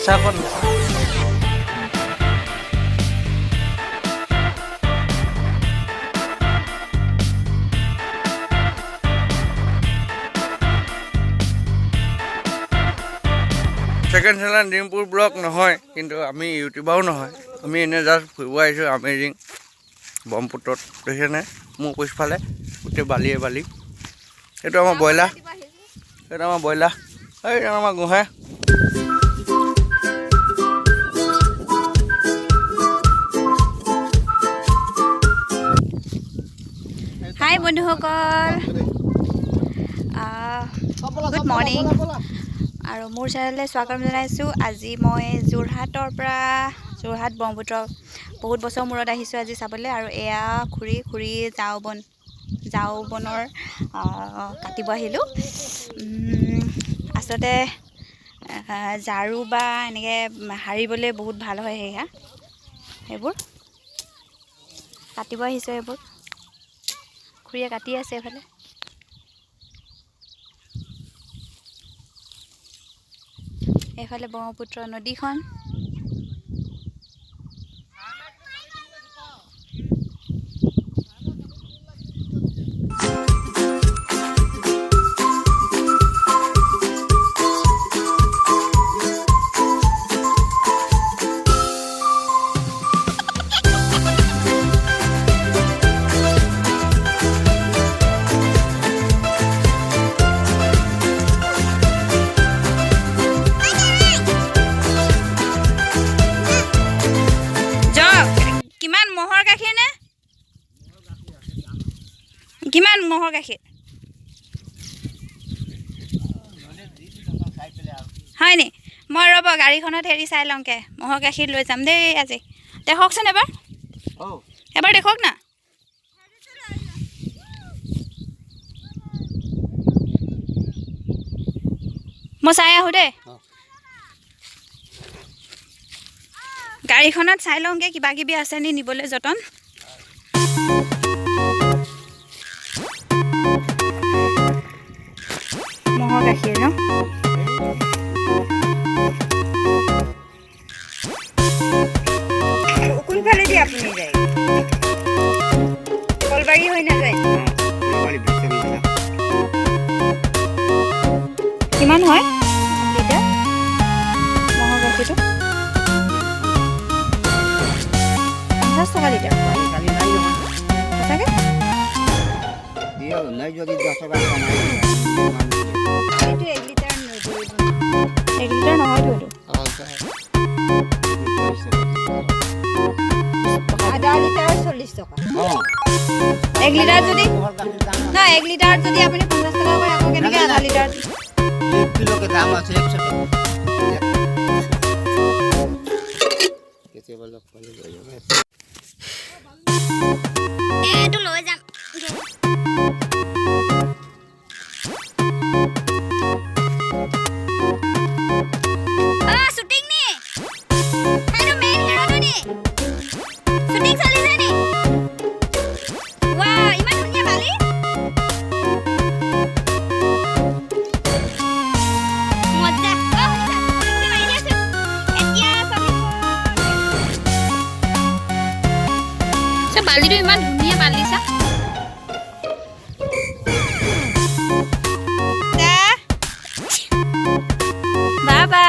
চাকন second channel ডিম্পুৰ blog নহয়, কিন্তু আমি ইউটিউবাৰো নহয়, আমি এনে জাষ্ট ফুৰিব আহিছোঁ আমেজিং ব্ৰহ্মপুত্ৰত। দেখিছেনে মোৰ পিছফালে গোটেই বালিয়ে বালি। এইটো আমাৰ ব্ৰইলাৰ, এইটো আমাৰ ব্ৰইলাৰ, এইটো আমাৰ গোহাঁই। হাই বন্ধুসকল, গুড মৰ্ণিং আৰু মোৰ চেনেললৈ স্বাগতম জনাইছোঁ। আজি মই যোৰহাটৰ পৰা ব্ৰহ্মপুত্ৰ বহুত বছৰ মূৰত আহিছোঁ আজি চাবলৈ। আৰু এয়া খুৰী ঝাও বনৰ কাটিব আহিলোঁ। আচলতে ঝাৰু বা এনেকৈ সাৰিবলৈ বহুত ভাল হয়, সেইবোৰ কাটিব আহিছোঁ। সেইবোৰ খুৰীয়ে কাটি আছে এইফালে। এইফালে ব্ৰহ্মপুত্ৰ নদীখন। কিমান মহৰ গাখীৰ হয়নি? মই ৰ'ব গাড়ীখনত হেৰি চাই লওঁকে, মহৰ গাখীৰ লৈ যাম দেই আজি। দেখকচোন এবাৰ দেখক না। মই চাই আহোঁ দেই, গাড়ীখনত চাই লওঁগে কিবা কিবি আছে নি নিবলৈ যতন। মহৰ গাখীৰ ন? কোনফালে দি আপুনি যায়? কলবাৰী হৈ নাযায়? কিমান হয় লিটাৰ মহৰ গাখীৰটো? 50 টকা লিটাৰ। সঁচাকৈ? এইটো 1 লিটাৰ নহয়তো। আধা লিটাৰ 40 টকা। 1 লিটাৰ যদি নহয়, 1 লিটাৰত যদি আপুনি 50 টকা কয়, আকৌ কেনেকৈ আধা লিটাৰ? 1 কিলো দাম আছে 100 টকা। এইটো লৈ যাম। বালিটো ইমান ধুনীয়া বালিছা। বাবা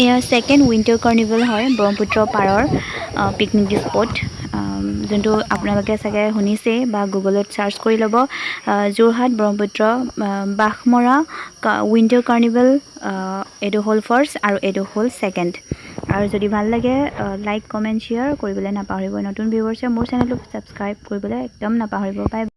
এয়া ছেকেণ্ড উইণ্টাৰ কাৰ্নিভেল হয় ব্ৰহ্মপুত্ৰ পাৰৰ পিকনিক স্পট, যোনটো আপোনালোকে চাগে শুনিছেই বা গুগলত চাৰ্চ কৰি ল'ব। যোৰহাট ব্ৰহ্মপুত্ৰ বাঘমৰা উইণ্টাৰ কাৰ্নিভেল, এইটো হ'ল ফাৰ্ষ্ট আৰু এইটো হ'ল ছেকেণ্ড। আৰু যদি ভাল লাগে লাইক কমেণ্ট শ্বেয়াৰ কৰিবলৈ নাপাহৰিব। নতুন ভিউৱাৰ্ছে মোৰ চেনেলটো ছাবস্ক্ৰাইব কৰিবলৈ একদম নাপাহৰিব। বাই।